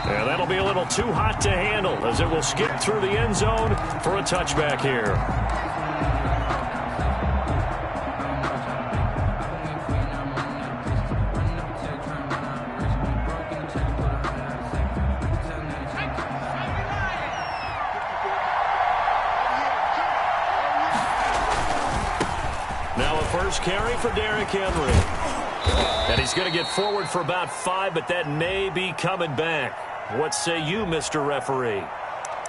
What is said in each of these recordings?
And that'll be a little too hot to handle as it will skip through the end zone for a touchback here. Now a first carry for Derrick Henry. And he's going to get forward for about 5, but that may be coming back. What say you, Mr. Referee?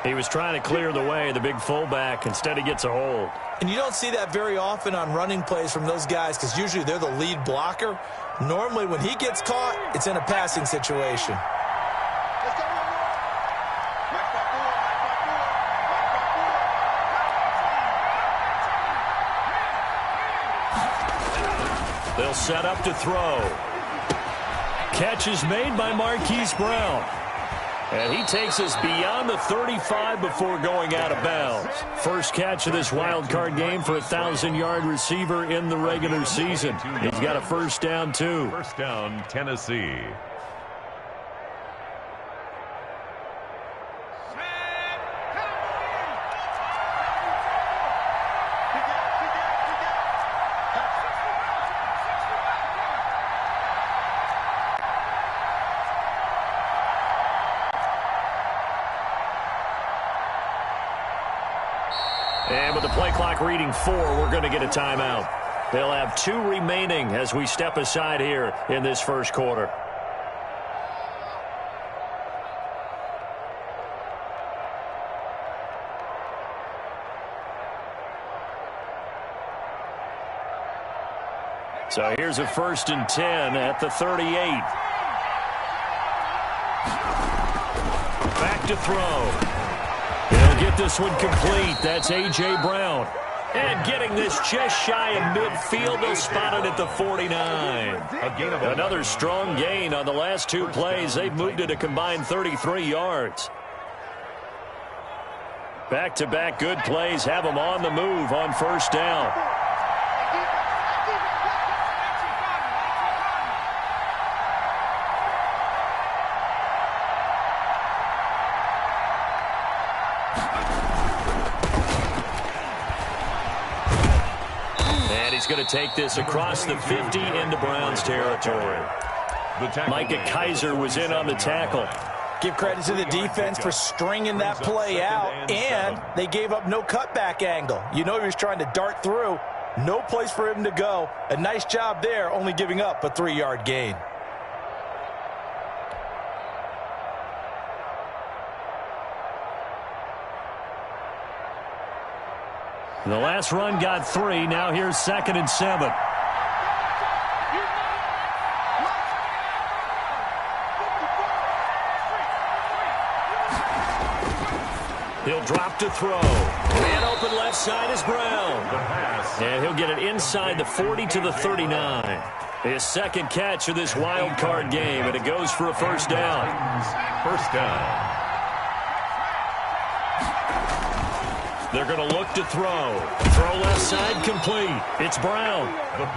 He was trying to clear the way, the big fullback. Instead, he gets a hold. And you don't see that very often on running plays from those guys because usually they're the lead blocker. Normally, when he gets caught, it's in a passing situation. They'll set up to throw. Catch is made by Marquise Brown. And he takes us beyond the 35 before going out of bounds. First catch of this wild card game for a 1,000-yard receiver in the regular season. He's got a first down, too. First down, Tennessee. And with the play clock reading 4, we're going to get a timeout. They'll have 2 remaining as we step aside here in this first quarter. So here's a 1st and 10 at the 38. Back to throw. He'll get this one complete. That's A.J. Brown. And getting this just shy of midfield. They'll spot it at the 49. Another strong gain on the last 2 plays. They've moved it a combined 33 yards. Back-to-back good plays have them on the move on first down. He's going to take this across the 50 into Browns territory. Micah Kiser was in on the tackle. Give credit to the defense for stringing that play out, and they gave up no cutback angle. You know he was trying to dart through. No place for him to go. A nice job there, only giving up a 3-yard gain. The last run got 3. Now here's 2nd and 7. He'll drop to throw. Man open left side is Brown. And he'll get it inside the 40 to the 39. His 2nd catch of this wild card game, and it goes for a first down. First down. They're going to look to throw. Throw left side complete. It's Brown.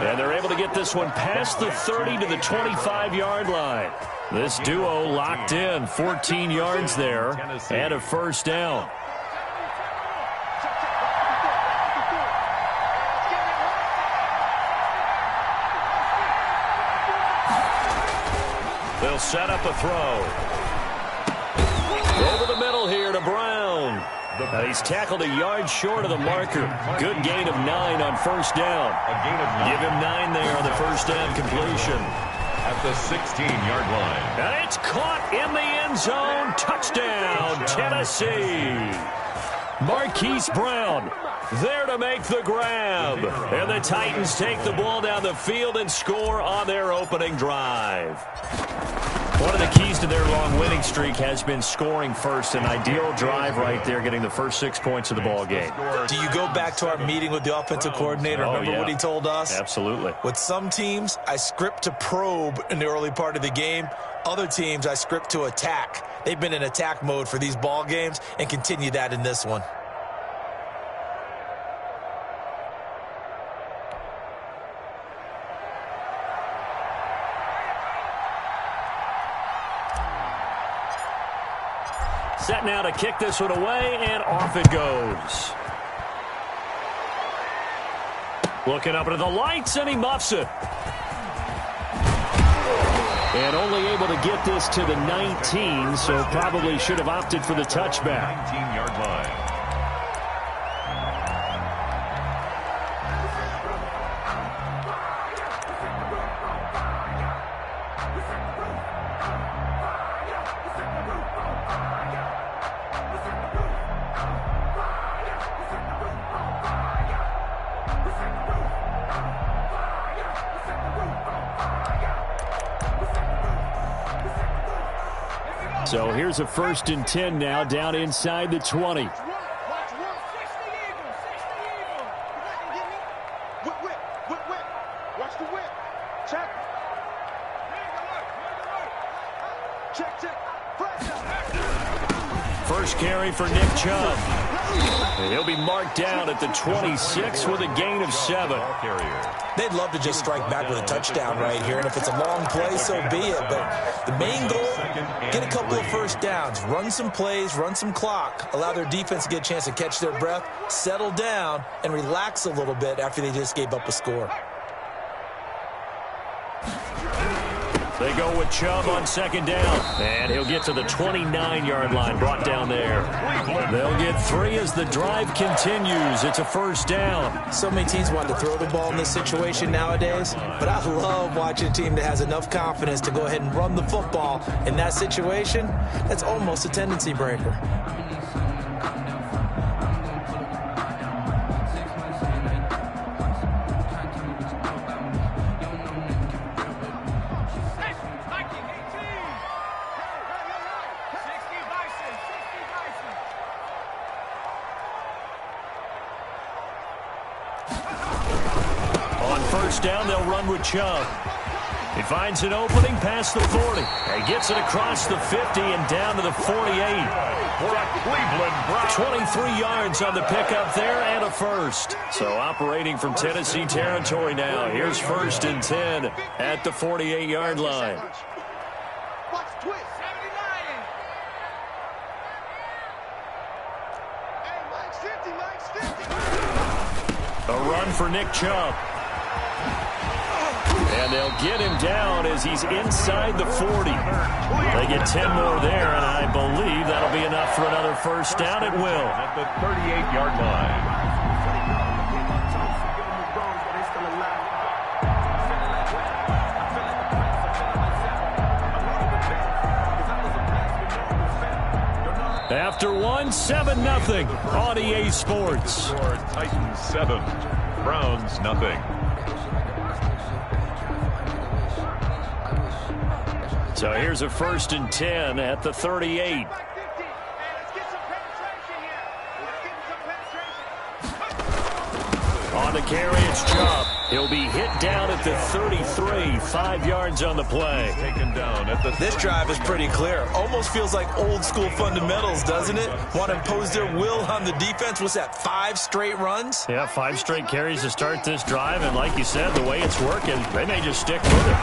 And they're able to get this one past the 30 to the 25-yard line. This duo locked in. 14 yards there and a first down. They'll set up a throw. Over the middle here to Brown. He's tackled a yard short of the marker. Good gain of 9 on first down. Give him 9 there on the first down completion. At the 16-yard line. And it's caught in the end zone. Touchdown, Tennessee. Marquise Brown there to make the grab. And the Titans take the ball down the field and score on their opening drive. One of the keys to their long winning streak has been scoring first. An ideal drive right there, getting the first 6 points of the ball game. Do you go back to our meeting with the offensive coordinator? Remember what he told us? Absolutely. With some teams, I script to probe in the early part of the game. Other teams, I script to attack. They've been in attack mode for these ball games and continue that in this one. Set now to kick this one away, and off it goes. Looking up into the lights, and he muffs it. And only able to get this to the 19, so probably should have opted for the touchback. 19-yard line. So here's a 1st and 10 now, down inside the 20. Watch the whip. Check. Check. First carry for Nick Chubb. And he'll be marked down at the 26 with a gain of 7. They'd love to just strike back with a touchdown right here, and if it's a long play, so be it. But the main goal, get a couple of first downs, run some plays, run some clock, allow their defense to get a chance to catch their breath, settle down, and relax a little bit after they just gave up a score. They go with Chubb on 2nd down, and he'll get to the 29-yard line, brought down there. They'll get 3 as the drive continues. It's a 1st down. So many teams want to throw the ball in this situation nowadays, but I love watching a team that has enough confidence to go ahead and run the football. In that situation, that's almost a tendency breaker. Down, they'll run with Chubb. He finds an opening past the 40. He gets it across the 50 and down to the 48. 23 yards on the pickup there and a 1st. So operating from Tennessee territory now. Here's 1st and 10 at the 48-yard line. Watch twist. 79. A run for Nick Chubb. And they'll get him down as he's inside the 40. They get 10 more there, and I believe that'll be enough for another 1st down. It will. At the 38-yard line. After 1, 7-0 on EA Sports. Titans 7, Browns 0. So here's a 1st and 10 at the 38. On the carry, it's Chubb. He'll be hit down at the 33, 5 yards on the play. Taken down at the This drive is pretty clear. Almost feels like old school fundamentals, doesn't it? Want to impose their will on the defense. What's that, 5 straight runs? Yeah, 5 straight carries to start this drive. And like you said, the way it's working, they may just stick with it.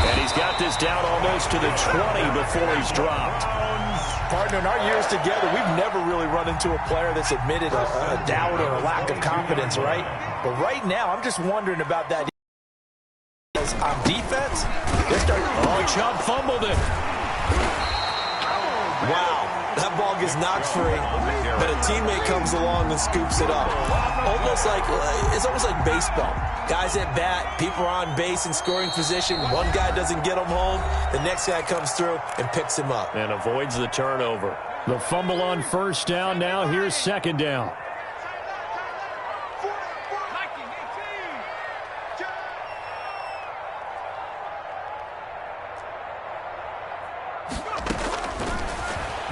And he's got this down almost to the 20 before he's dropped. Partner, in our years together, we've never really run into a player that's admitted a doubt or a lack of confidence, right? But right now, I'm just wondering about that. On defense, they're starting. Oh, Chubb fumbled it. Wow, that ball gets knocked free, but a teammate comes along and scoops it up. It's almost like baseball. Guys at bat, people are on base in scoring position. One guy doesn't get him home. The next guy comes through and picks him up. And avoids the turnover. The fumble on 1st down. Now here's 2nd down.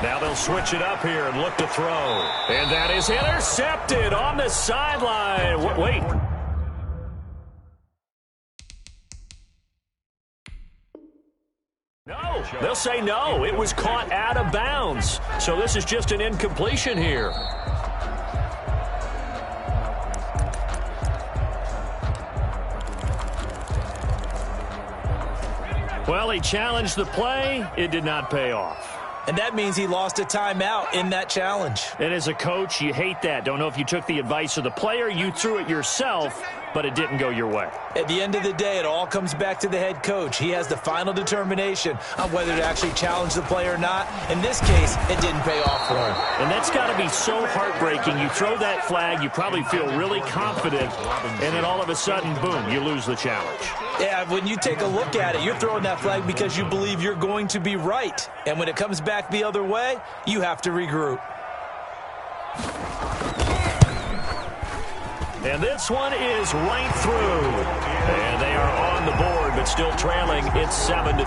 Now they'll switch it up here and look to throw. And that is intercepted on the sideline. Wait. No, they'll say no. It was caught out of bounds. So this is just an incompletion here. Well, he challenged the play. It did not pay off. and that means he lost a timeout in that challenge. And as a coach, you hate that. Don't know if you took the advice of the player, you threw it yourself, but it didn't go your way. At the end of the day, it all comes back to the head coach. He has the final determination on whether to actually challenge the play or not. In this case, it didn't pay off for him. And that's got to be so heartbreaking. You throw that flag, you probably feel really confident, and then all of a sudden, boom, you lose the challenge. Yeah, when you take a look at it, you're throwing that flag because you believe you're going to be right. And when it comes back the other way, you have to regroup. And this one is right through. And they are on the board, but still trailing. It's 7-3.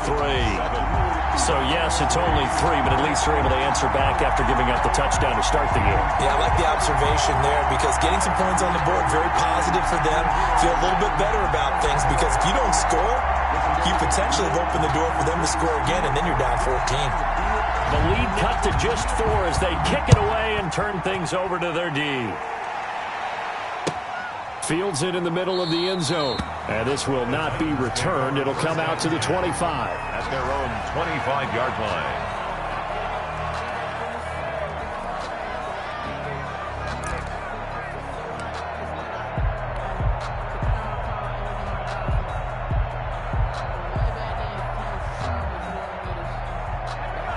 So, yes, it's only 3, but at least they're able to answer back after giving up the touchdown to start the game. Yeah, I like the observation there because getting some points on the board, very positive for them. Feel a little bit better about things because if you don't score, you potentially have opened the door for them to score again, and then you're down 14. The lead cut to just 4 as they kick it away and turn things over to their D. Fields it in the middle of the end zone. And this will not be returned. It'll come out to the 25. At their own 25-yard line.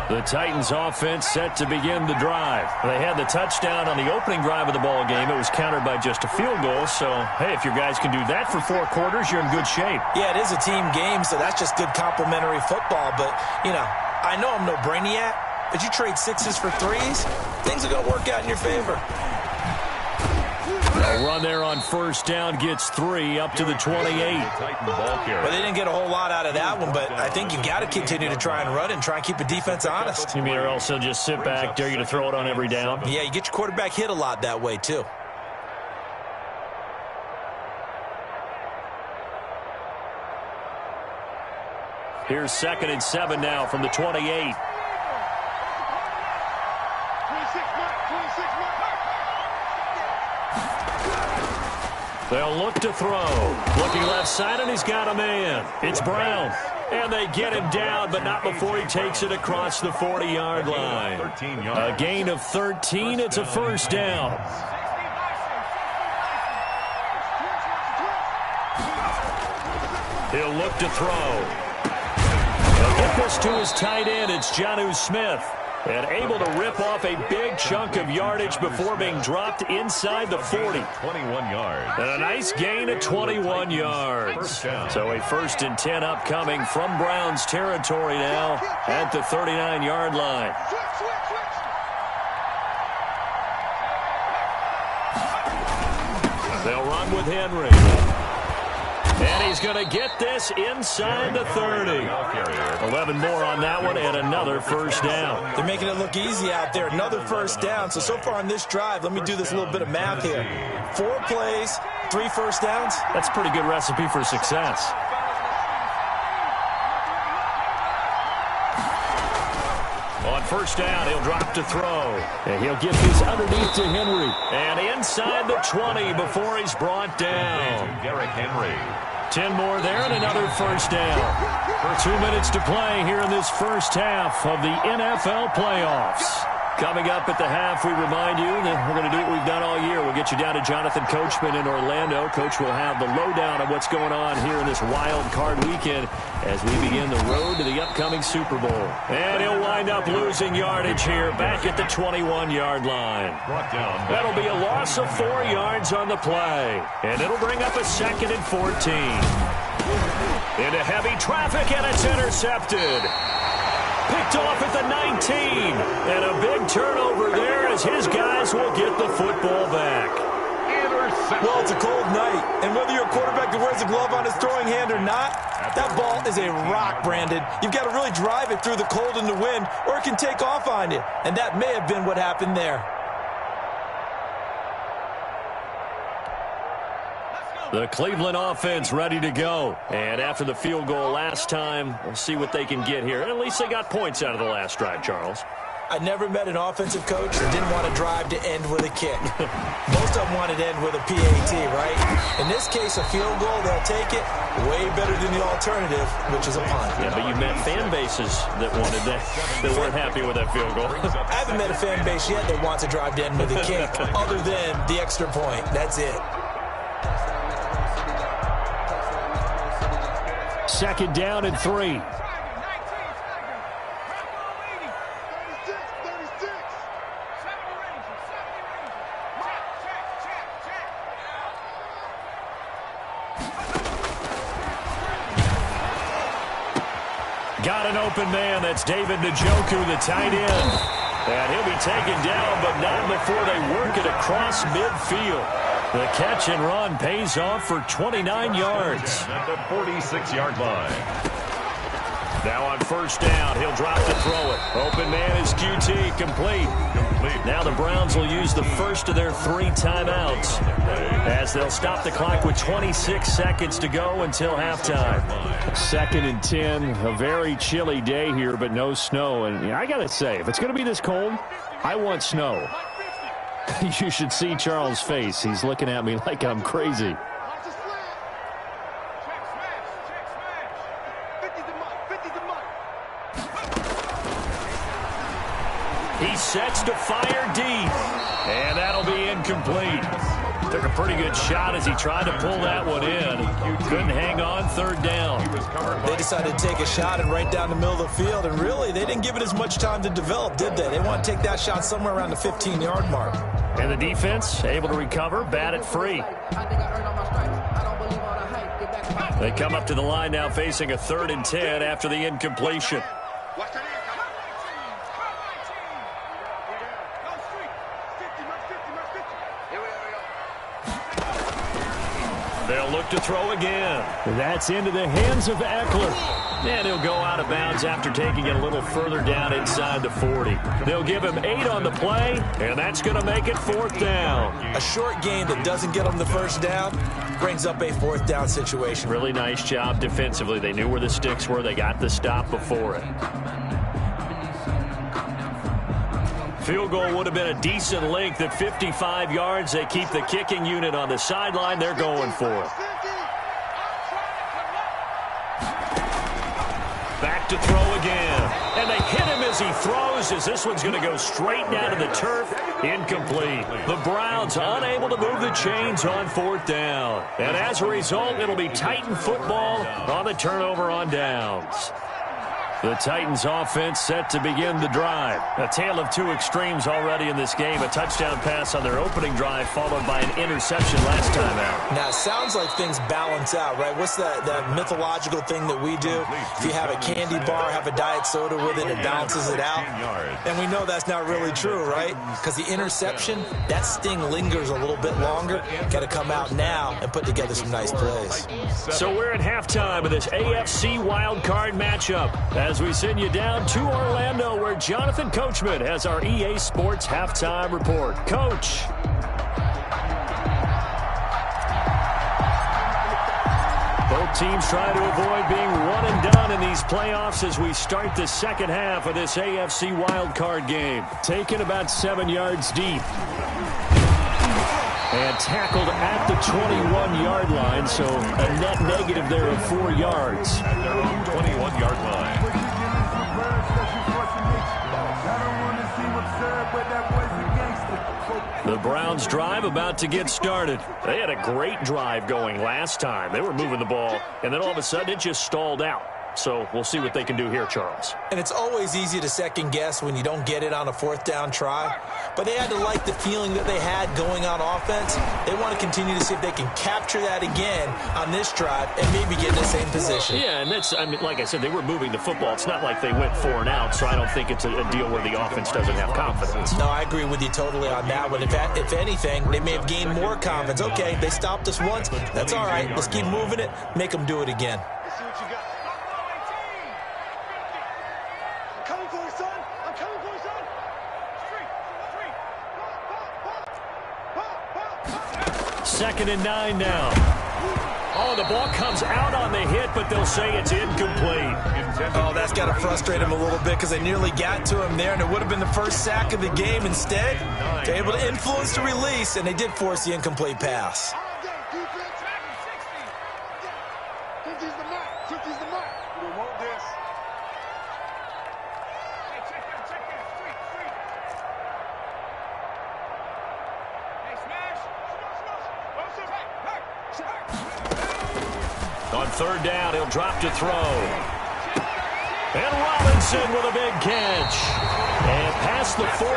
The Titans offense set to begin the drive. They had the touchdown on the opening drive of the ball game. It was countered by just a field goal. So, hey, if your guys can do that for 4 quarters, you're in good shape. Yeah, it is a team game, so that's just good complimentary football. But, you know, I know I'm no brainiac, but you trade 6s for 3s, things are going to work out in your favor. A run there on first down gets 3 up to the 28. Well, they didn't get a whole lot out of that one, but I think you've got to continue to try and run and try and keep the defense honest. You mean or else they'll just sit back, dare you to throw it on every down? Yeah, you get your quarterback hit a lot that way, too. Here's 2nd and 7 now from the 28. 26 They'll look to throw. Looking left side, and he's got a man. It's Brown. And they get him down, but not before he takes it across the 40-yard line. A gain of 13. It's a first down. He'll look to throw. He'll get this to his tight end. It's Jonnu Smith. And able to rip off a big chunk of yardage before being dropped inside the 40. 21 yards. And a nice gain of 21 yards. So a 1st and 10 upcoming from Browns territory now at the 39-yard line. They'll run with Henry. And he's going to get this inside the 30. 11 more on that one and another first down. They're making it look easy out there. Another first down. So far on this drive, let me do this little bit of math here. 4 plays, 3 first downs. That's a pretty good recipe for success. On first down, he'll drop to throw. And he'll get this underneath to Henry. And inside the 20 before he's brought down. Derrick Henry. 10 more there and another first down. 2 minutes to play here in this first half of the NFL playoffs. Coming up at the half, we remind you that we're going to do what we've done all year. We'll get you down to Jonathan Coachman in Orlando. Coach will have the lowdown of what's going on here in this wild card weekend as we begin the road to the upcoming Super Bowl. And he'll wind up losing yardage here back at the 21-yard line. That'll be a loss of 4 yards on the play. And it'll bring up a 2nd and 14. Into heavy traffic, and it's intercepted. Picked off at the 19. And a big turnover there as his guys will get the football back. Well, it's a cold night, and whether you're a quarterback that wears a glove on his throwing hand or not, that ball is a rock, Brandon. You've got to really drive it through the cold and the wind, or it can take off on you. And that may have been what happened there. The Cleveland offense ready to go. And after the field goal last time, we'll see what they can get here. And at least they got points out of the last drive, Charles. I never met an offensive coach that didn't want to drive to end with a kick. Most of them want to end with a PAT, right? In this case, a field goal, they'll take it. Way better than the alternative, which is a punt. Yeah, but you met fan bases that wanted that weren't happy with that field goal. I haven't met a fan base yet that wants to drive to end with a kick, other than the extra point. That's it. Second down and 3. Got an open man. That's David Njoku, the tight end. And he'll be taken down, but not before they work it across midfield. The catch and run pays off for 29 yards. At the 46-yard line. Now on first down, he'll drop to throw it. Open man is QT, complete. Now the Browns will use the first of their 3 timeouts as they'll stop the clock with 26 seconds to go until halftime. 2nd and 10, a very chilly day here, but no snow. And I got to say, if it's going to be this cold, I want snow. You should see Charles' face. He's looking at me like I'm crazy. He sets to fire deep, and that'll be incomplete. Took a pretty good shot as he tried to pull that one in. Couldn't hang on, 3rd down. They decided to take a shot and right down the middle of the field, and really, they didn't give it as much time to develop, did they? They want to take that shot somewhere around the 15-yard mark. And the defense able to recover, bat it free. They come up to the line now facing a 3rd and 10 after the incompletion. They'll look to throw again. That's into the hands of Eckler. And he'll go out of bounds after taking it a little further down inside the 40. They'll give him 8 on the play, and that's going to make it 4th down. A short game that doesn't get them the first down brings up a 4th down situation. Really nice job defensively. They knew where the sticks were. They got the stop before it. Field goal would have been a decent length at 55 yards. They keep the kicking unit on the sideline. They're going for it. Back to throw again. And they hit him as he throws, as this one's going to go straight down to the turf. Incomplete. The Browns unable to move the chains on 4th down. And as a result, it'll be Titan football on the turnover on downs. The Titans offense set to begin the drive. A tale of 2 extremes already in this game. A touchdown pass on their opening drive followed by an interception last time out. Now, it sounds like things balance out, right? What's that mythological thing that we do? If you have a candy bar, have a diet soda with it, it balances it out. And we know that's not really true, right? Because the interception, that sting lingers a little bit longer. Got to come out now and put together some nice plays. So we're at halftime of this AFC wildcard matchup as we send you down to Orlando, where Jonathan Coachman has our EA Sports halftime report. Coach. Both teams try to avoid being one and done in these playoffs as we start the second half of this AFC wildcard game. Taken about 7 yards deep. And tackled at the 21-yard line, so a net negative there of 4 yards. At their own 21-yard line. The Browns drive about to get started. They had a great drive going last time. They were moving the ball, and then all of a sudden it just stalled out. So we'll see what they can do here, Charles. And it's always easy to second guess when you don't get it on a 4th down try. But they had to like the feeling that they had going on offense. They want to continue to see if they can capture that again on this drive and maybe get in the same position. Yeah, and that's, I mean, like I said, they were moving the football. It's not like they went 4 and out, so I don't think it's a deal where the offense doesn't have confidence. No, I agree with you totally on that one. If anything, they may have gained more confidence. Okay, they stopped us once. That's all right. Let's keep moving it, make them do it again. Second and 9 now. Oh, the ball comes out on the hit, but they'll say it's incomplete. Oh, that's got to frustrate him a little bit because they nearly got to him there, and it would have been the first sack of the game. Instead, they're able to influence the release, and they did force the incomplete pass. On third down, he'll drop to throw. And Robinson with a big catch. And past the 40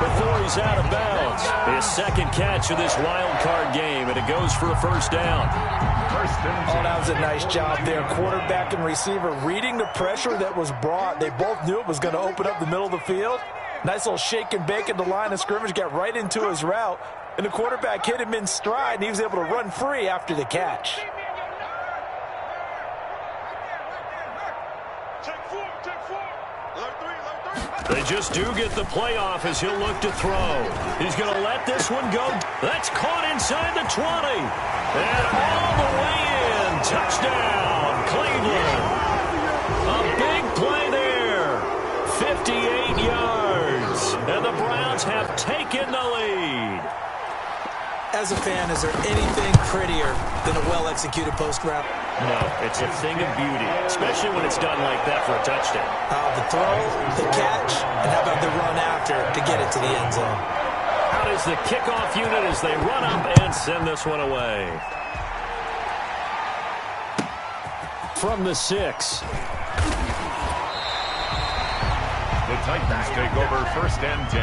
before he's out of bounds. His second catch of this wild card game, and it goes for a first down. Oh, that was a nice job there. Quarterback and receiver reading the pressure that was brought. They both knew it was going to open up the middle of the field. Nice little shake and bake at the line of scrimmage, got right into his route. And the quarterback hit him in stride, and he was able to run free after the catch. They just do get the playoff as he'll look to throw. He's going to let this one go. That's caught inside the 20. And all the way in. Touchdown, Cleveland. A big play there. 58 yards. And the Browns have taken the lead. As a fan, is there anything prettier than a well-executed post route? No, it's a thing of beauty, especially when it's done like that for a touchdown. The throw, the catch, and how about the run after to get it to the end zone? Out is the kickoff unit as they run up and send this one away. From the 6. The Titans take over first and 10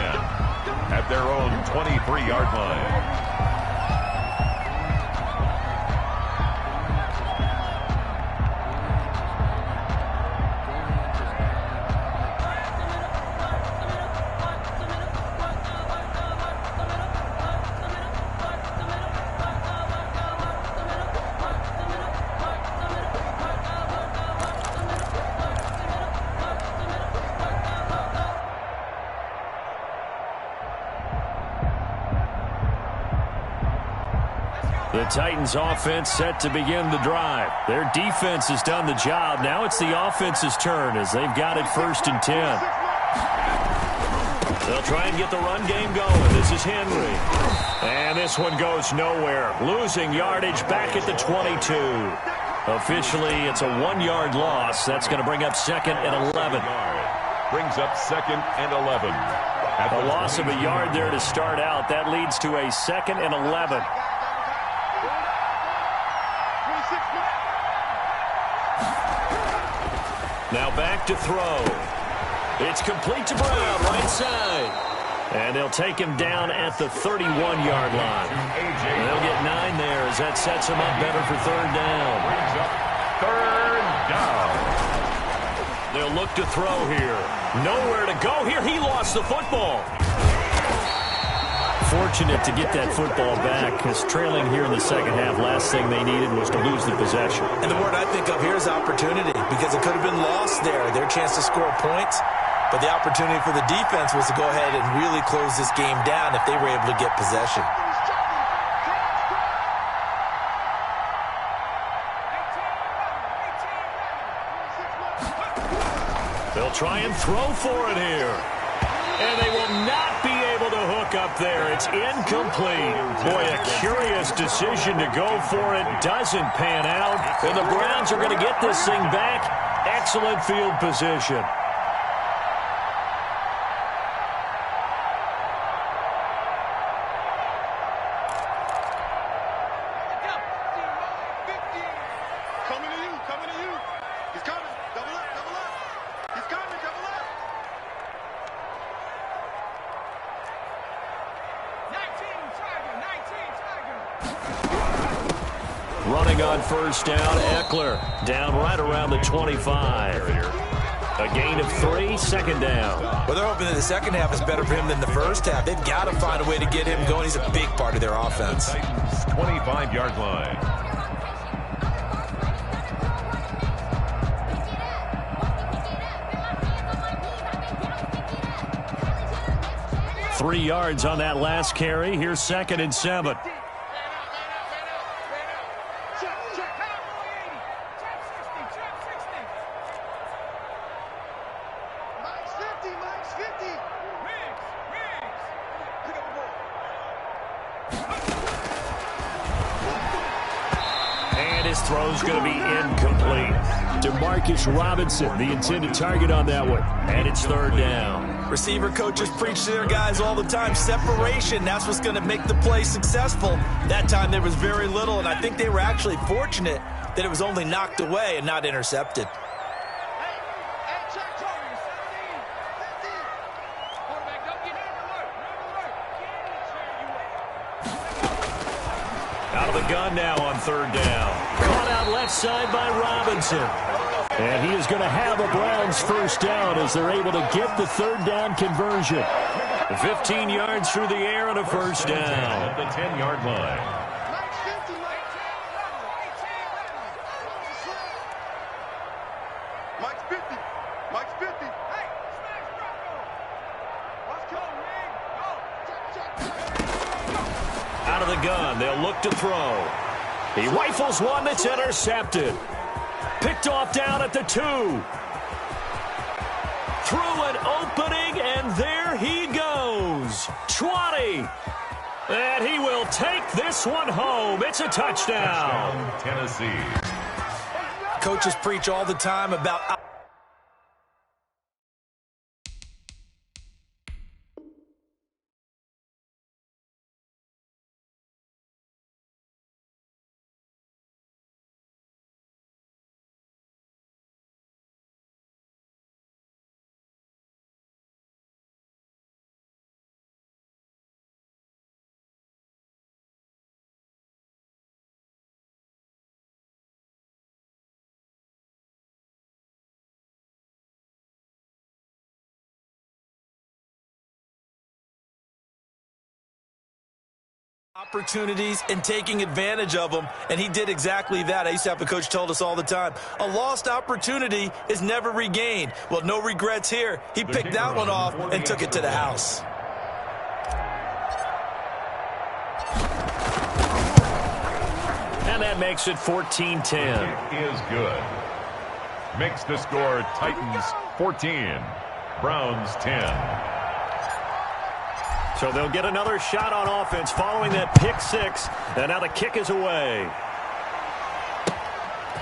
at their own 23-yard line. The Titans offense set to begin the drive. Their defense has done the job. Now it's the offense's turn as they've got it first and 10. They'll try and get the run game going. This is Henry. And this one goes nowhere. Losing yardage back at the 22. Officially, it's a 1-yard loss. That's going to bring up second and 11. Brings up second and 11. A loss of a yard there to start out. That leads to a second and 11. Now back to throw. It's complete to Brown, right side. And they'll take him down at the 31-yard line. And they'll get 9 there as that sets him up better for third down. Third down. They'll look to throw here. Nowhere to go here. He lost the football. Fortunate to get that football back because trailing here in the second half, last thing they needed was to lose the possession. And the word I think of here is opportunity because it could have been lost there, their chance to score points. But the opportunity for the defense was to go ahead and really close this game down if they were able to get possession. They'll try and throw for it here. And they will not be able to hook up there. It's incomplete. Boy, a curious decision to go for it. Doesn't pan out. And the Browns are going to get this thing back. Excellent field position. Running on first down, Eckler down right around the 25. A gain of 3, second down. Well, they're hoping that the second half is better for him than the first half. They've got to find a way to get him going. He's a big part of their offense. 25-yard line. Three yards on that last carry. Here's second and 7. 50. Pick up the ball. And his throw's going to be incomplete. Demarcus Robinson, the intended target on that one. And it's third down. Receiver coaches preach to their guys all the time. Separation, that's what's going to make the play successful. That time there was very little, and I think they were actually fortunate that it was only knocked away and not intercepted. Out of the gun now on third down. Caught out left side by Robinson. And he is going to have a Browns first down as they're able to get the third down conversion. 15 yards through the air and a first down. At the 10-yard line. Mike's 50. Mike's 50. Hey, Out of the gun, they'll look to throw. He rifles one that's intercepted. Picked off down at the 2. Through an opening, and there he goes. 20. And he will take this one home. It's a touchdown. Tennessee. Coaches preach all the time about opportunities and taking advantage of them, and he did exactly that. I used to have a coach told us all the time, a lost opportunity is never regained. Well, no regrets here. He picked that one off and took it to the house. And that makes it 14-10. It is good. Makes the score Titans 14, Browns 10. So they'll get another shot on offense following that pick 6. And now the kick is away.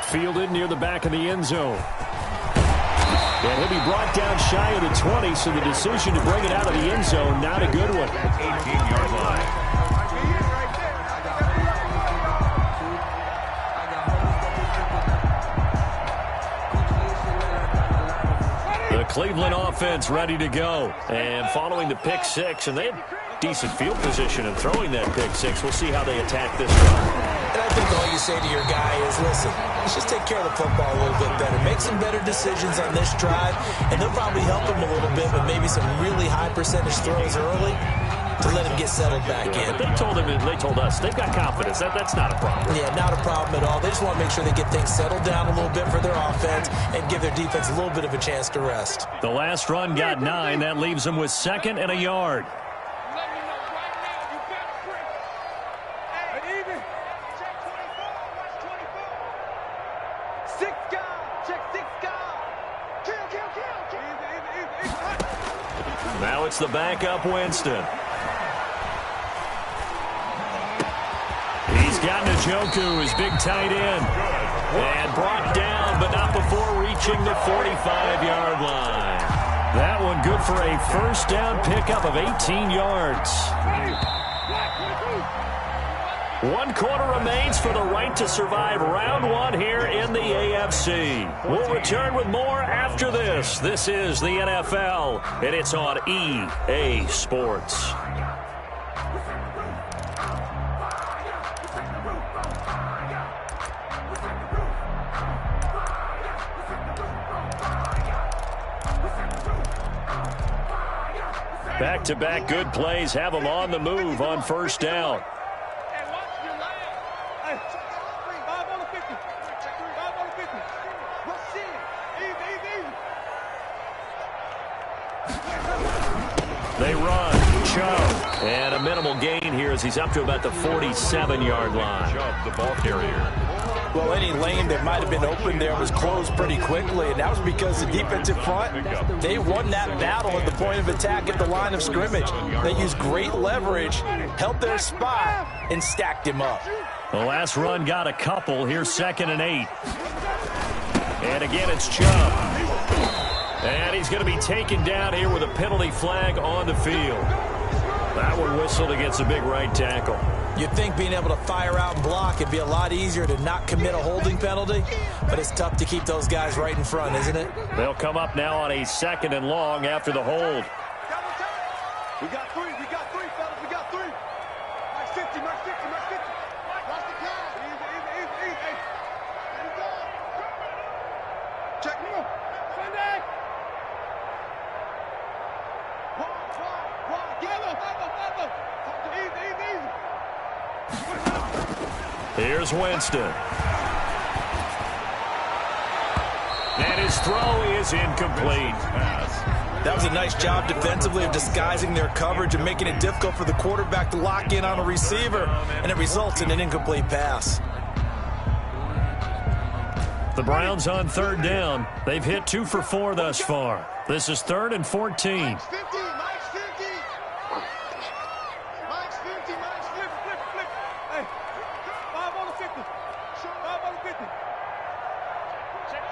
Fielded near the back of the end zone. And he'll be brought down shy of the 20, so the decision to bring it out of the end zone, not a good one. 18-yard line. Cleveland offense ready to go. And following the pick 6, and they had decent field position in throwing that pick 6. We'll see how they attack this one. And I think all you say to your guy is, listen, let's just take care of the football a little bit better. Make some better decisions on this drive, and they'll probably help him a little bit with maybe some really high percentage throws early to let him get settled back in. They told us they've got confidence. That's not a problem. Yeah, not a problem at all. They just want to make sure they get things settled down a little bit for their offense and give their defense a little bit of a chance to rest. The last run got 9. That leaves them with 2nd and a yard. Now it's the backup Winston. He's got Njoku, his big tight end. And brought down, but not before reaching the 45-yard line. That one good for a first down pickup of 18 yards. 1 quarter remains for the right to survive round 1 here in the AFC. We'll return with more after this. This is the NFL, and it's on EA Sports. Back-to-back good plays have them on the move on first down. They run, Chubb, and a minimal gain here as he's up to about the 47-yard line. Chubb, the ball carrier. Well, any lane that might have been open there was closed pretty quickly, and that was because the defensive front, they won that battle at the point of attack at the line of scrimmage. They used great leverage, held their spot, and stacked him up. The last run got a couple. Here's 2nd and 8. And again, it's Chubb. And he's going to be taken down here with a penalty flag on the field. That one whistled against a big right tackle. You'd think being able to fire out and block would be a lot easier to not commit a holding penalty, but it's tough to keep those guys right in front, isn't it? They'll come up now on a 2nd and long after the hold. We got three, fellas, we got three. Max 50, Max 50, Max 50. Watch the time. Easy. Hey, let me go. Check me out. Sunday. One. Follow. Easy. Here's Winston. And his throw is incomplete. That was a nice job defensively of disguising their coverage and making it difficult for the quarterback to lock in on a receiver, and it results in an incomplete pass. The Browns on 3rd down. They've hit 2 for 4 thus far. This is 3rd and 14. Max 50. Flip. Hey, 5 on the 50. 5 on the 50. Check.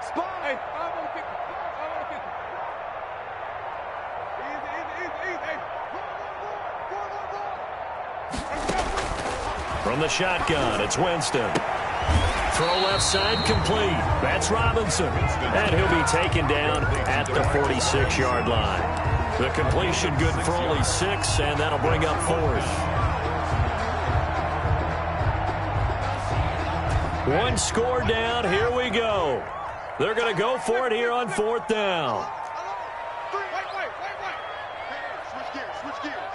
Spot. Hey, 5 on the 50. 5 on the 50. Easy. Hey. Go. From the shotgun, it's Winston. Throw left side complete. That's Robinson. And he'll be taken down at the 46-yard line. The completion good for only 6, and that'll bring up 4th. One score down. Here we go. They're going to go for it here on 4th down. Wait. Switch gears.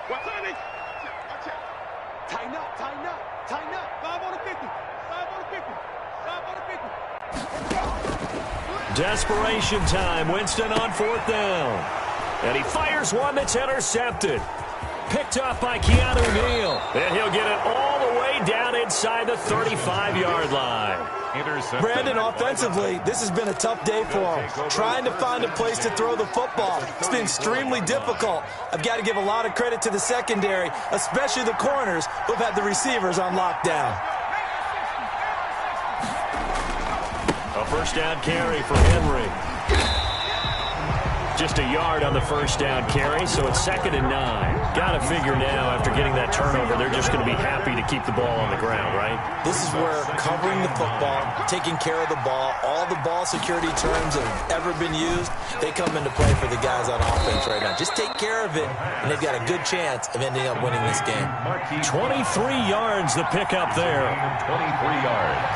What's on it? Watch out. Tighten up. 5 on the 50. 5 on the 50. Desperation time. Winston on 4th down. And he fires one that's intercepted. Picked off by Keanu Neal. And he'll get it all the way down inside the 35-yard line. Brandon, offensively, this has been a tough day for him. Trying to find a place to throw the football. It's been extremely difficult. I've got to give a lot of credit to the secondary, especially the corners who've had the receivers on lockdown. A 1st down carry for Henry. Just a yard on the 1st down carry, so it's 2nd and 9. Got to figure now, after getting that turnover, they're just going to be happy to keep the ball on the ground, right? This is where covering the football, taking care of the ball, all the ball security terms that have ever been used, they come into play for the guys on offense right now. Just take care of it, and they've got a good chance of ending up winning this game. 23 yards the pickup there. 23 yards.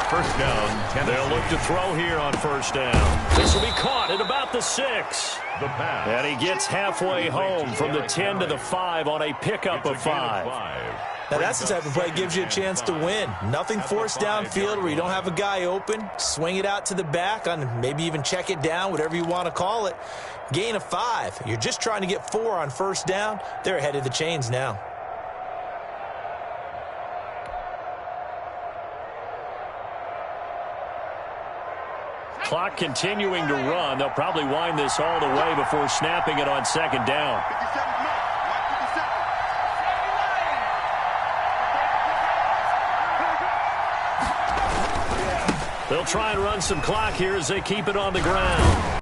1st down. They'll look to throw here on 1st down. This will be caught at about the 6. The pass. And he gets halfway home from the 10 to the 5 on a pickup of 5. Now, that's the type of play that gives you a chance to win. Nothing forced downfield where you don't have a guy open. Swing it out to the back, on maybe even check it down, whatever you want to call it. Gain of 5. You're just trying to get 4 on 1st down. They're ahead of the chains now. Clock continuing to run. They'll probably wind this all the way before snapping it on 2nd down. 57 minutes. They'll try and run some clock here as they keep it on the ground.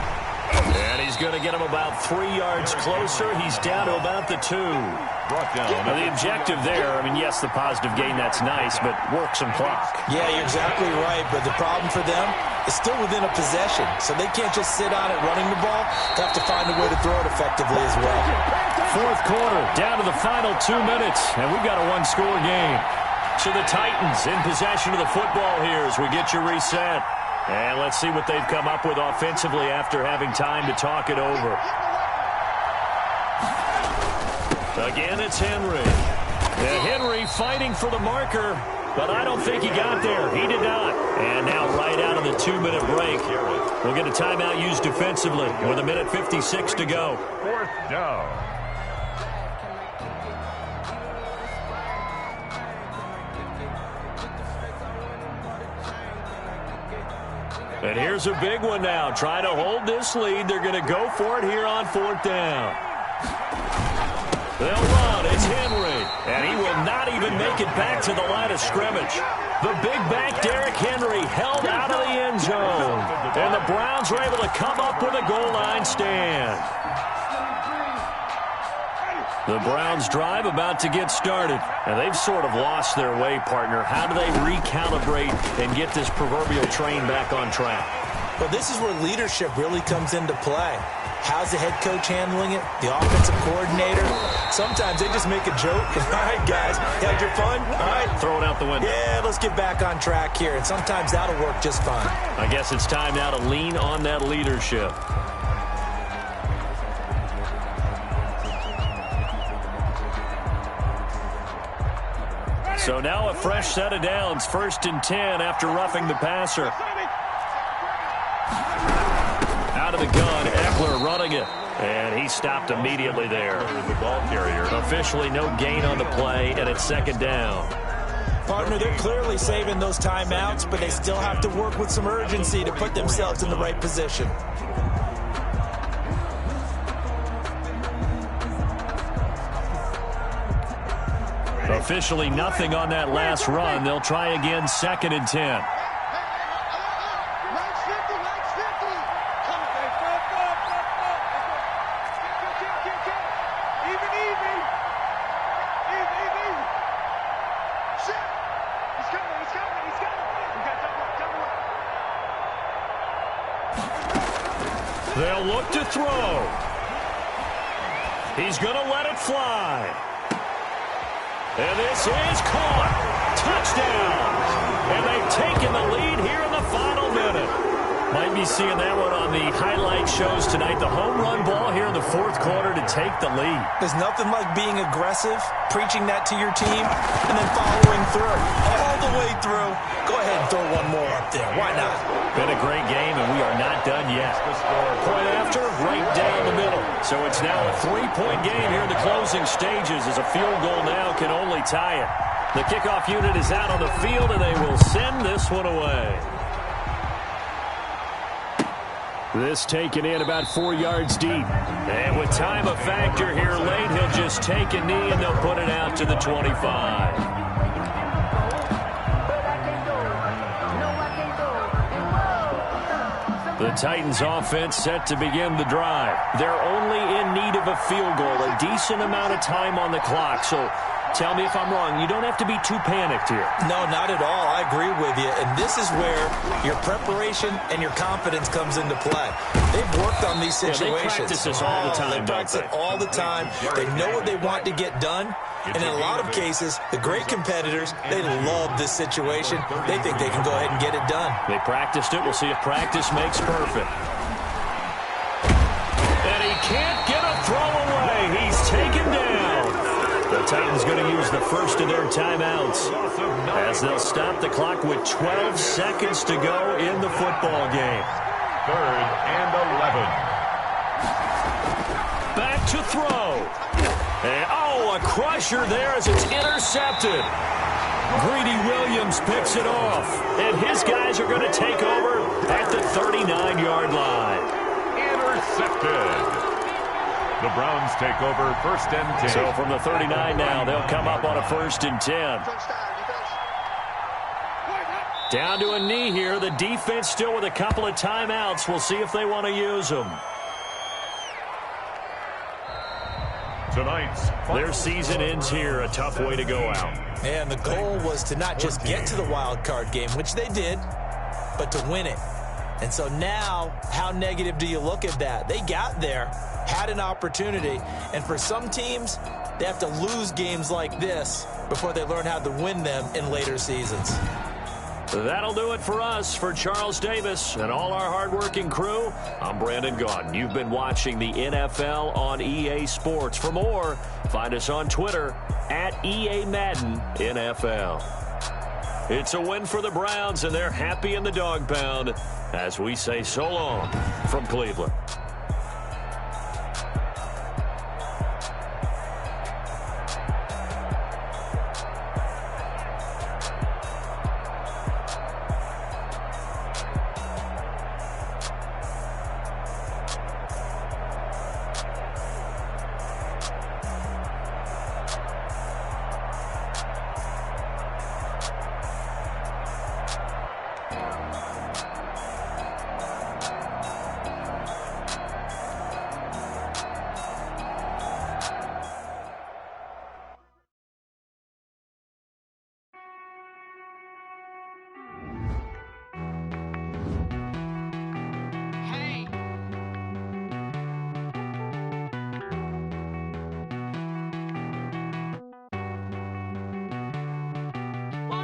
And he's going to get him about 3 yards closer. He's down to about the 2. Brought down. Now, the objective there, I mean, yes, the positive gain, that's nice, but work some clock. Yeah, you're exactly right, but the problem for them is still within a possession, so they can't just sit on it running the ball. They have to find a way to throw it effectively as well. 4th quarter, down to the final 2 minutes, and we've got a 1-score game. So the Titans in possession of the football here as we get you reset. And let's see what they've come up with offensively after having time to talk it over. Again, it's Henry. And Henry fighting for the marker, but I don't think he got there. He did not. And now right out of the 2-minute break, we'll get a timeout used defensively with 1:56 to go. 4th down. And here's a big one now. Trying to hold this lead. They're going to go for it here on 4th down. They'll run. It's Henry. And he will not even make it back to the line of scrimmage. The big back, Derrick Henry, held out of the end zone. And the Browns are able to come up with a goal line stand. The Browns drive about to get started. And they've sort of lost their way, partner. How do they recalibrate and get this proverbial train back on track? Well, this is where leadership really comes into play. How's the head coach handling it? The offensive coordinator? Sometimes they just make a joke. All right, guys, had your fun? All right. Throw it out the window. Yeah, let's get back on track here. And sometimes that'll work just fine. I guess it's time now to lean on that leadership. So now a fresh set of downs, 1st and 10 after roughing the passer. Out of the gun, Eckler running it. And he stopped immediately there. The ball carrier. Officially no gain on the play, and it's 2nd down. Partner, they're clearly saving those timeouts, but they still have to work with some urgency to put themselves in the right position. Officially nothing on that last run. They'll try again, 2nd and 10. They'll look to throw. He's going to let it fly. And this is caught. Touchdown. And they've taken the lead here in the final minute. Might be seeing that one on the highlight shows tonight. The home run ball here in the 4th quarter to take the lead. There's nothing like being aggressive, preaching that to your team, and then following through. All the way through. Go ahead and throw one more up there. Why not? Been a great game, and we are not done yet. Point after, right down the middle. So it's now a 3-point game here in the closing stages as a field goal now can only tie it. The kickoff unit is out on the field, and they will send this one away. This taken in about 4 yards deep. And with time a factor here late, he'll just take a knee, and they'll put it out to the 25. The Titans offense set to begin the drive. They're only in need of a field goal, a decent amount of time on the clock. So tell me if I'm wrong. You don't have to be too panicked here. No, not at all. I agree with you. And this is where your preparation and your confidence comes into play. They've worked on these situations. Yeah, they practice this all the time, They practice it all the time. They know what they want to get done. And in a lot of cases, the great competitors, they love this situation. They think they can go ahead and get it done. They practiced it. We'll see if practice makes perfect. And he can't get a throw away. He's taken down. The Titans going to use the first of their timeouts as they'll stop the clock with 12 seconds to go in the football game. 3rd and 11. Back to throw. And, a crusher there as it's intercepted. Greedy Williams picks it off. And his guys are going to take over at the 39-yard line. Intercepted. The Browns take over 1st and 10. So from the 39 now, they'll come up on a 1st and 10. Down to a knee here. The defense still with a couple of timeouts. We'll see if they want to use them. Tonight's their season ends here. A tough way to go out. And the goal was to not just get to the wild card game, which they did, but to win it. And so now, how negative do you look at that? They got there, had an opportunity, and for some teams, they have to lose games like this before they learn how to win them in later seasons. That'll do it for us. For Charles Davis and all our hardworking crew, I'm Brandon Gaudin. You've been watching the NFL on EA Sports. For more, find us on Twitter at EA Madden NFL. It's a win for the Browns, and they're happy in the dog pound as we say so long from Cleveland.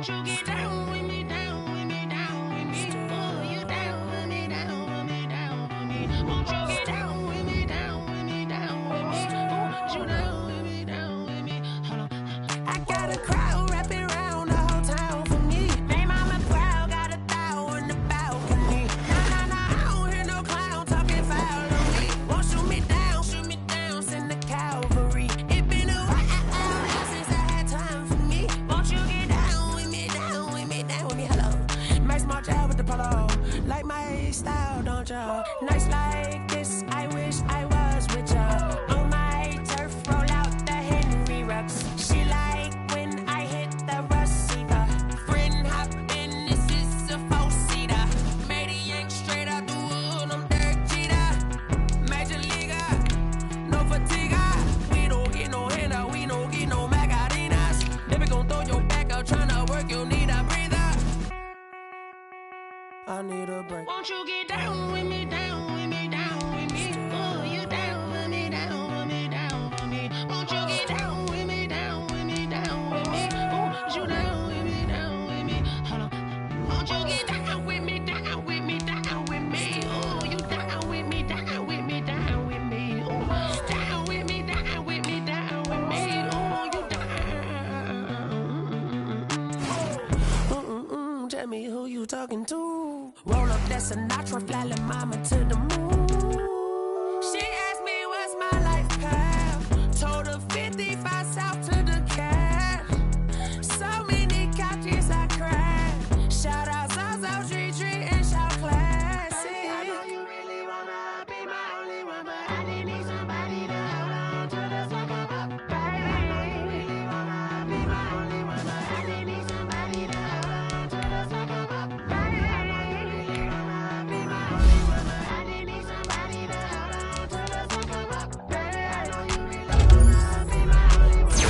Won't you get down with me, down with me, down with me? Oh, you down with me, down with me, down with me. Won't you get down with me, down with me, down with me? Oh, you down with me, down with me? Hold on. I got a crowd wrapping around the whole town for me. They mama proud, got a thou on the balcony. Nah, I don't hear no clown talking foul on me. Won't shoot me down, send the cavalry. It been a while since I had time for me. Won't you get down with me, down with me, down with me? Hello. Max March out with the polo. Like my style, don't y'all? Nights like this, I wish I was with y'all. On my turf, roll out the Henry Rux. She like when I hit the receiver. Friend hop in, this is a four-seater. Made a yank straight out the wood, I'm Derek Jeter. Major leaguer, no fatigue. We don't get no handout, we don't get no Macarinas. Never gon' throw your back out, tryna work, you need a breather. I need a break. Won't you get down with me, down with me, down with me? Oh, you down with me, down with me, down with me? Won't you get down with me, down with me, down with me? Oh, you down with me, down with me? Hold on. Won't you get down with me, down with me, down with me? Oh, you down with me, down with me, down with me? Oh, down with me, down with me, down with me? Oh, you down. Tell me who you talking to. Roll up that Sinatra, fly la mama to the moon. She asked me what's my life path. Told her 55 south to the cab. So many couches I cried. Shout out South Street and shout classy. I know you really wanna be my only one, but I didn't need somebody to hold on to the second up. Baby, I know you really wanna be my only one, but I didn't need somebody to hold on to the second up. Baby, I know you really wanna be my only one, but I didn't need somebody to hold on to the second up. Baby, I know you really wanna be my only one, but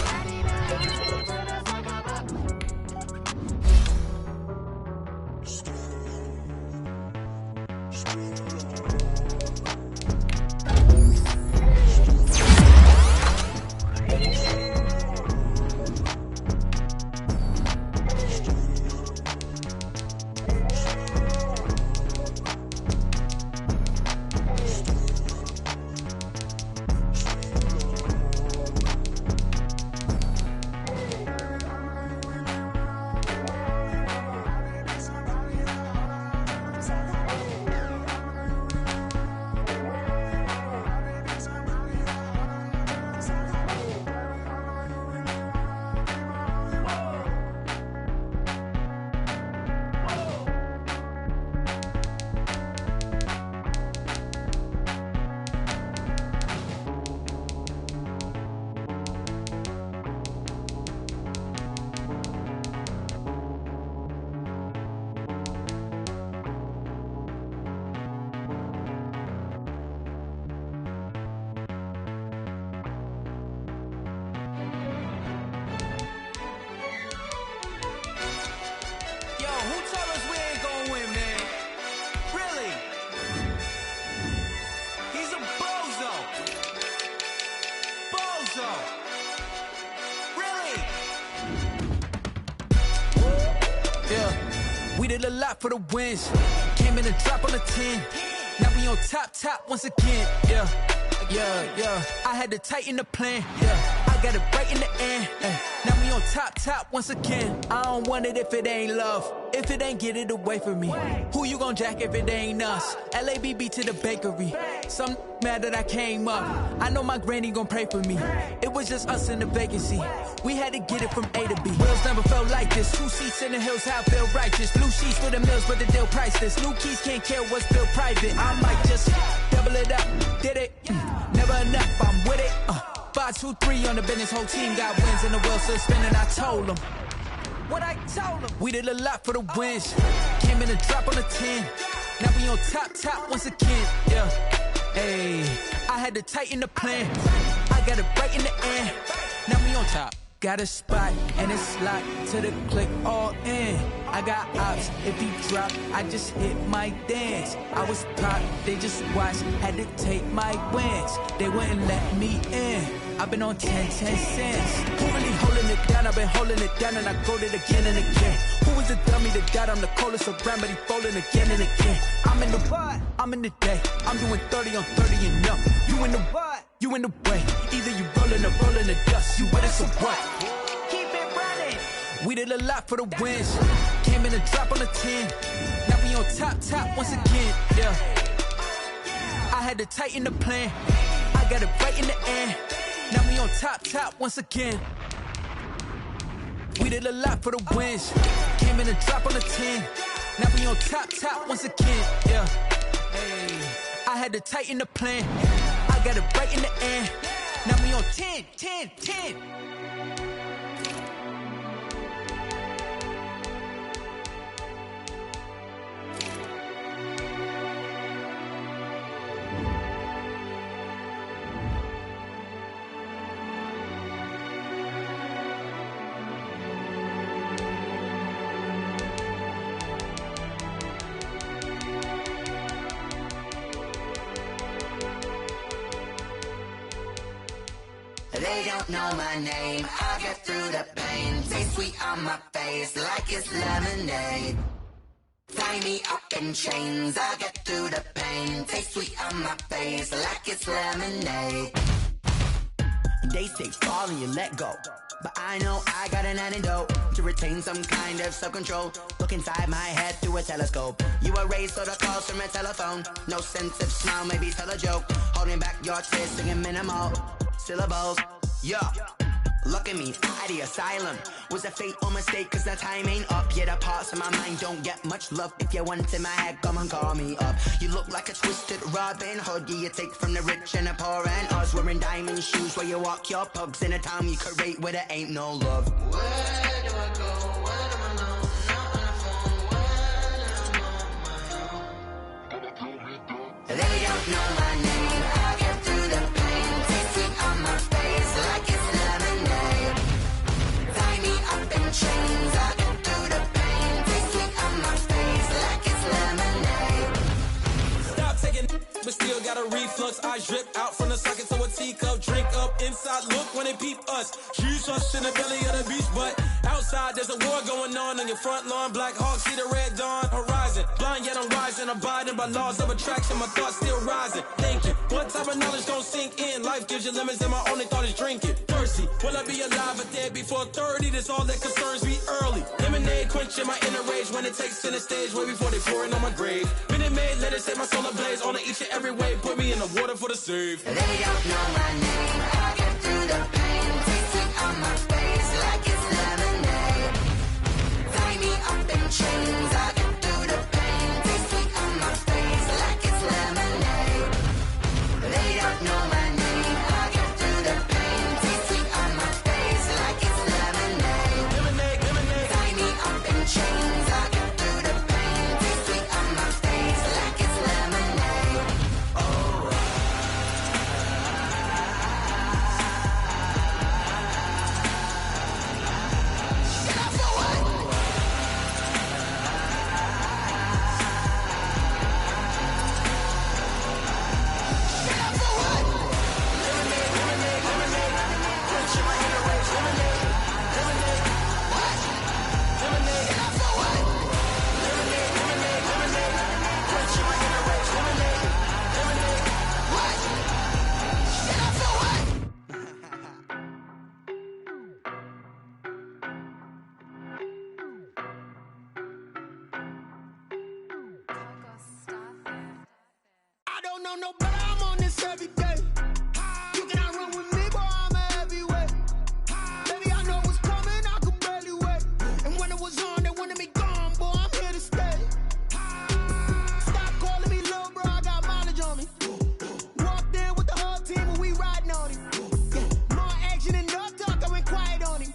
I didn't need somebody to hold on to the second up. We did a lot for the wins. Came in and drop on the 10. Now we on top once again. Yeah. I had to tighten the plan. Yeah. I got it right in the end. Now we on top once again. I don't want it if it ain't love. If it ain't, get it away from me. Who you gon' jack if it ain't us? LABB to the bakery. Some mad that I came up. I know my granny gon' pray for me. It was just us in the vacancy. We had to get it from A to B. Wheels never felt like this. 2 seats in the hills, how I feel righteous. Blue sheets for the mills, but the deal priceless. New keys can't care what's built private. I might just double it up. Did it? Never enough, I'm with it. 5, 2, 3 on the business. Whole team got wins and the wheel still spinning. I told them what I told them. We did a lot for the wins. Came in and drop on the 10. Now we on top once again. Yeah. Hey, I had to tighten the plan. I got it right in the end. Now we on top. Got a spot and it's locked to the click all in. I got ops, if he drop, I just hit my dance. I was top, they just watched, had to take my wins. They wouldn't let me in. I've been on 10 cents. Who really holding it down? I've been holding it down and I go it again and again. Who was the dummy that died? I'm the coldest around, but he falling again and again. I'm in the what? I'm in the day. I'm doing 30 on 30 and no. You in the what? You in the way. Either you rolling or rolling the dust. You with us or what? Keep it running. We did a lot for the wins. Came in a drop on the 10. Now we on top once again. Yeah. I had to tighten the plan. I got it right in the end. Now we on top once again. We did a lot for the wins. Came in a drop on the 10. Now we on top once again. Yeah. Hey. I had to tighten the plan. I got it right in the end. Now we on 10. They don't know my name, I get through the pain. Taste sweet on my face like it's lemonade. Tie me up in chains, I get through the pain. Taste sweet on my face like it's lemonade. They say fall and you let go, but I know I got an antidote to retain some kind of self-control. Look inside my head through a telescope. You erase all the calls from a telephone. No sense of smile, maybe tell a joke. Holding back your tears, singing minimal syllables. Yeah, look at me, out the asylum. Was a fate or mistake, cause the time ain't up. Yeah, the parts of my mind don't get much love. If you want in my head, come and call me up. You look like a twisted Robin Hood. Yeah, you take from the rich and the poor and us. Wearing diamond shoes where you walk your pugs. In a town you create where there ain't no love. Where do I go? Where do I know? Not on the phone. When I'm on my own. They don't know my name. I get through the pain. Taste sweet on my face like it's lemonade. Tie me up in chains. I get through the pain. Taste sweet on my face like it's lemonade. Stop taking, but still got a reflux. I drip out from the socket to a teacup. Drink up inside, look when they peep us. Use us in the belly of the beast, but outside there's a war going on your front lawn. Black Hawk, see the red dawn horizon. Blind yet I'm rising, abiding by laws of attraction. My thoughts still rising. Thinking, what type of knowledge gon' sink in? Life gives you limits and my only thought is drinking. Thirsty, will I be alive or dead before 30? That's all that concerns me early. Lemonade quenching my inner rage when it takes center stage way before they pour it on my grave. Minute Maid, let it set my soul ablaze. On each and every way, put me in the water for the save. They don't know my name. I get through the pain. Taste sweet on my face like it's lemonade. Tie me up in chains. I get through the pain. Taste sweet on my face like it's lemonade. They don't know my name. I get through the pain. Taste sweet on my face like it's lemonade. Tie me up in chains. I get through the pain. Taste sweet on my face like it's lemonade. Oh. I don't know no better, I'm on this every day. You cannot run with me, boy, I'm a heavyweight. Baby, I know what's coming, I could barely wait. And when it was on, they wanted me gone, boy, I'm here to stay. Stop calling me little bro, I got mileage on me. Walked in with the whole team and we riding on him. More action and no talk, I went quiet on him.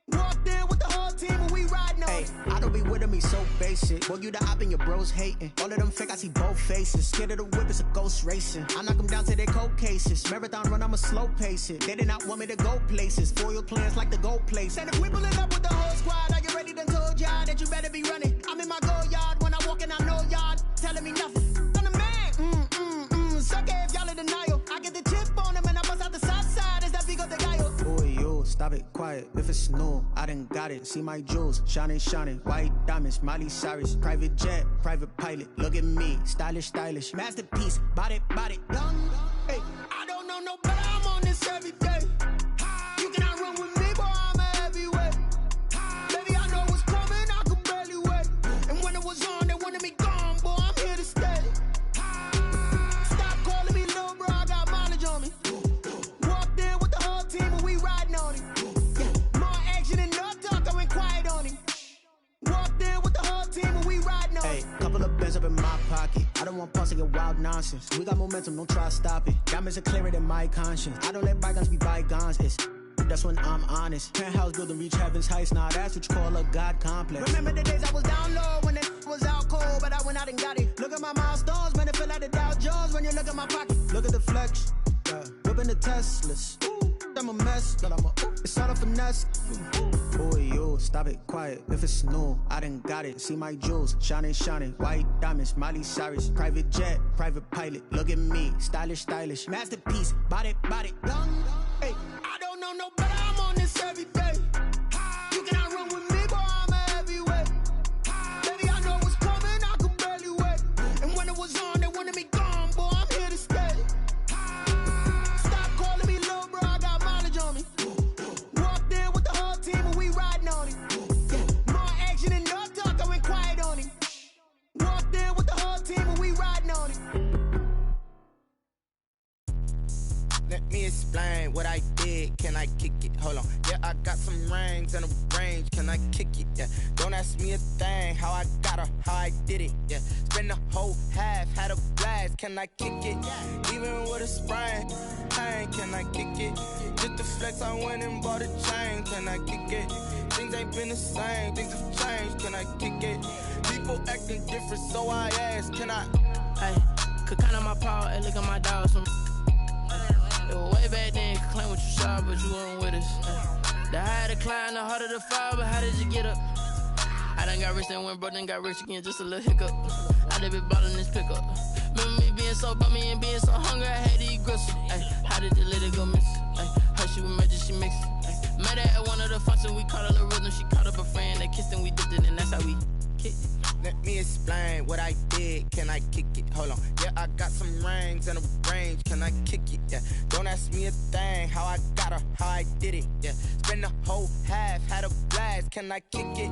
Walked in with the whole team and we riding on him. I don't be with me so basic. Boy, you the op and your bros hating. All of them fake, I see both faces. Scared of the whip, it's a ghost racing. I knock them down to their cold cases. Marathon run, I'ma slow pace it. They did not want me to go places. Foil plans like the gold place. And if we pulling up with the whole squad, are you ready to told y'all that you better be running. I'm in my go yard when I walk in, I know y'all telling me nothing. I'm the man, suck it if y'all in denial. I get the chip on him and I bust out the south side. Is that Vigo de Gallo? Boy, yo, stop it, quiet. If it's new, I done got it. See my jewels, shining, white diamonds, Miley Cyrus, private jet, private pilot. Look at me, stylish, masterpiece, body, young. Hey, I don't know no better. I'm on this every day. You cannot run with me, boy. I'm a heavyweight. Baby, I know what's coming. I could barely wait. And when it was on, they wanted me gone, boy. I'm here to stay. Stop calling me little bro. I got mileage on me. Walked in with the whole team and we riding on it. Yeah, more action than no talk. I went quiet on him. Walked in with the whole team and we riding on it. Couple of bands up in my pocket. I don't want pause to get wild nonsense. We got momentum, don't try to stop it. Diamonds are clearer than my conscience. I don't let bygones be bygones. That's when I'm honest. Penthouse building reach heaven's heights. Now that's what you call a God complex. Remember the days I was down low when it was out cold, but I went out and got it. Look at my milestones, man, it feel like the Dow Jones when you look at my pocket. Look at the flex, whipping the Teslas. I'm a mess, but it's all a finesse. Boy, yo, stop it, quiet. If it's new, I done got it. See my jewels, shining, white diamonds, Miley Cyrus, private jet, private pilot. Look at me, stylish, masterpiece, body, young. Hey, I don't know no better. I'm on this every day. You cannot run with me, boy. I'm a heavyweight. Baby, I know what's coming. I could barely wait. And when it was on, they wanted me gone, boy. I'm here to stay. Stop calling me little bro. I got mileage on me. Walked in with the whole team and we riding on it. Yeah, more action than no talk. I went quiet on him. Walked in with the whole team and we riding on it. Let me explain what I did. Can I kick it? Hold on. Yeah, I got some rings and a range. Can I kick it? Yeah. Don't ask me a thing. How I got her, how I did it. Yeah. Spend the whole half, had a blast. Can I kick it? Even with a sprain. Pain, can I kick it? Just the flex, I went and bought a chain. Can I kick it? Things ain't been the same. Things have changed. Can I kick it? People acting different, so I ask. Can I? Hey, could count on my power and look at my dogs. Way back then, you could claim what you saw, but you weren't with us. The higher the climb, the harder the fall, but how did you get up? I done got rich, then went broke, then got rich again, just a little hiccup. I done been ballin' this pickup. Remember me being so bummy and being so hungry, I had to eat gristle. Ay, how did you let it go miss? Ay, how she was magic, she mixed. Met her at one of the functions, we caught a little rhythm, she caught up a friend, they kissed and we dipped it, and that's how we kicked it. Let me explain what I did. Can I kick it? Hold on. Yeah, I got some rings and a range. Can I kick it? Yeah. Don't ask me a thing. How I got her, how I did it. Yeah. Spend the whole half, had a blast. Can I kick it?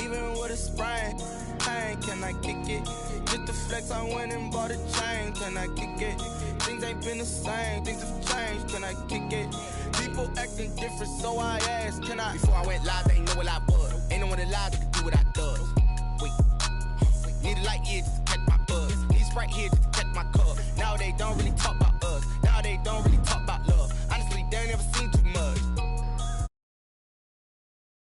Even with a sprain. Pain, can I kick it? Just the flex, I went and bought a chain. Can I kick it? Things ain't been the same. Things have changed. Can I kick it? People acting different, so I asked. Can I? Before I went live, they ain't know what I was. Ain't no one alive that could do what I does. Wait. Need a light here just to catch my buzz. Need Sprite here just to catch my cup. Now they don't really talk about us. Now they don't really